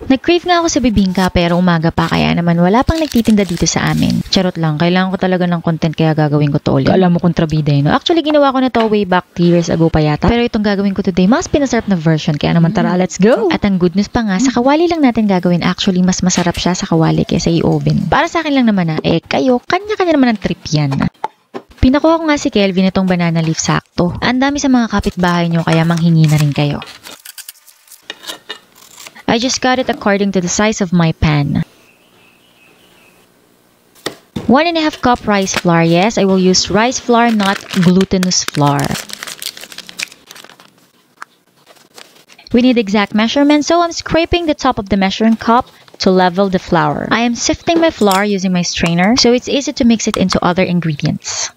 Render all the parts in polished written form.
Nag-crave nga ako sa bibingka pero umaga pa kaya naman wala pang nagtitinda dito sa amin. Charot lang, kailangan ko talaga ng content kaya gagawin ko to ulit. Alam mo kontrabida no? Actually, ginawa ko na to way back 3 years ago pa yata. Pero itong gagawin ko today, mas pinasarap na version. Kaya naman tara, let's go! At ang good news pa nga, sa kawali lang natin gagawin. Actually, mas masarap siya sa kawali kaysa i-oven. Para sa akin lang naman kayo, kanya-kanya naman ang trip yan. Pinakuha ko nga si Kelvin itong banana leaf sakto. Ang dami sa mga kapitbahay nyo kaya manghingi na rin kayo. I just got it according to the size of my pan. 1.5 cup rice flour. Yes, I will use rice flour, not glutinous flour. We need exact measurement, so I'm scraping the top of the measuring cup to level the flour. I am sifting my flour using my strainer, so it's easy to mix it into other ingredients.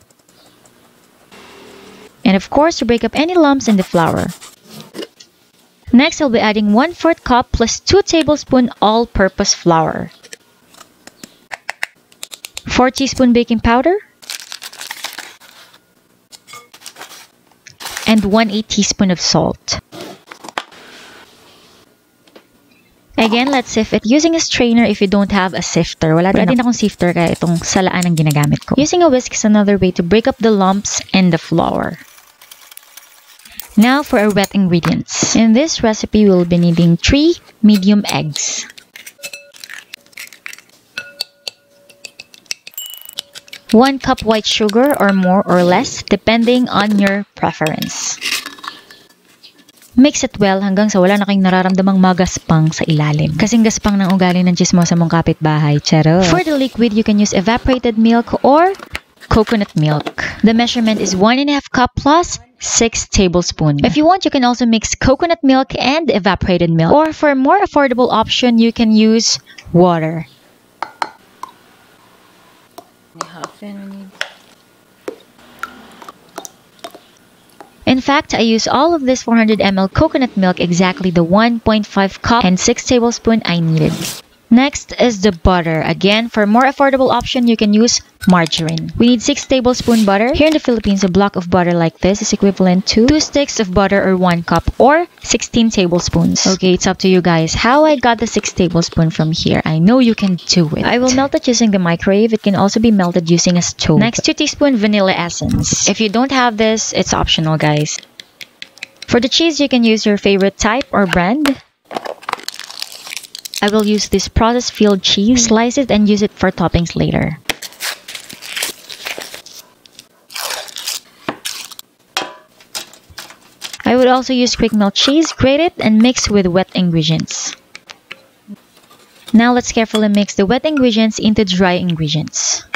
And of course, to break up any lumps in the flour. Next, I'll be adding 1/4 cup plus 2 tablespoons all-purpose flour. 4 teaspoon baking powder. And 1/8 teaspoon of salt. Again, let's sift it using a strainer if you don't have a sifter. Wala din akong sifter kaya itong salaan ang ginagamit ko. Using a whisk is another way to break up the lumps in the flour. Now for our wet ingredients. In this recipe, we'll be needing 3 medium eggs. 1 cup white sugar or more or less depending on your preference. Mix it well hanggang sa wala na kayong nararamdamang magaspang sa ilalim. Kasing gaspang ng ugali ng chismosa mong kapitbahay, charot. For the liquid, you can use evaporated milk or coconut milk. The measurement is 1.5 cup plus 6 tablespoons. If you want, you can also mix coconut milk and evaporated milk. Or for a more affordable option, you can use water. In fact, I use all of this 400 ml coconut milk, exactly the 1.5 cup and 6 tablespoons I needed. Next is the butter. Again, for a more affordable option, you can use margarine. We need 6 tablespoons butter. Here in the Philippines, a block of butter like this is equivalent to 2 sticks of butter or 1 cup or 16 tablespoons. Okay, it's up to you guys. How I got the 6 tablespoons from here. I know you can do it. I will melt it using the microwave. It can also be melted using a stove. Next, 2 teaspoons vanilla essence. If you don't have this, it's optional, guys. For the cheese, you can use your favorite type or brand. I will use this processed field cheese, slice it and use it for toppings later. I would also use quick melt cheese, grate it and mix with wet ingredients. Now let's carefully mix the wet ingredients into dry ingredients.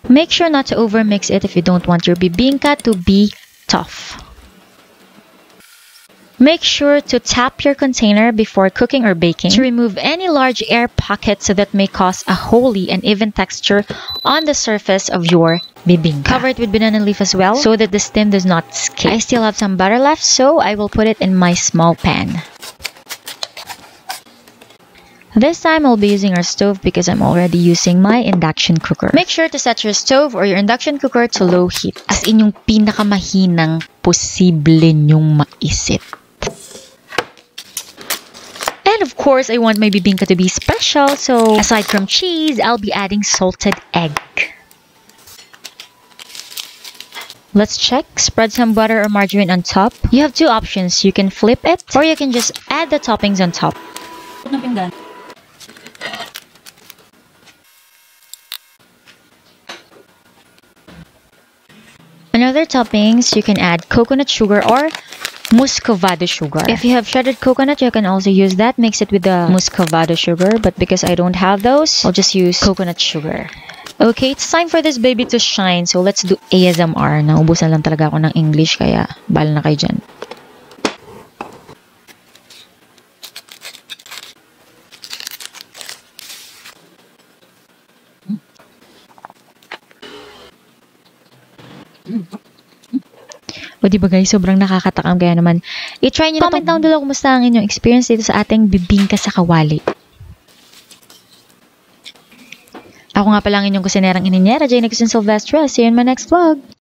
Make sure not to overmix it if you don't want your bibingka to be tough. Make sure to tap your container before cooking or baking to remove any large air pockets so that may cause a holy and even texture on the surface of your bibingka. Cover it with banana leaf as well so that the steam does not escape. I still have some butter left, so I will put it in my small pan. This time, I'll be using our stove because I'm already using my induction cooker. Make sure to set your stove or your induction cooker to low heat. As in yung pinakamahinang posible nyong maisip. And of course, I want my bibingka to be special, so aside from cheese, I'll be adding salted egg. Let's check. Spread some butter or margarine on top. You have 2 options. You can flip it, or you can just add the toppings on top. Another toppings, you can add coconut sugar or muscovado sugar. If you have shredded coconut, you can also use that. Mix it with the muscovado sugar. But because I don't have those, I'll just use coconut sugar. Okay, it's time for this baby to shine. So let's do ASMR. Naubusan lang talaga ako ng English, kaya bahala na kayo dyan. O diba guys, sobrang nakakatakam, kaya naman i-try nyo. Comment down below kumusta ang inyong experience dito sa ating bibingka sa kawali. Ako nga pala ang inyong kusinerang ininyera, Jane Silvestre. See you in my next vlog.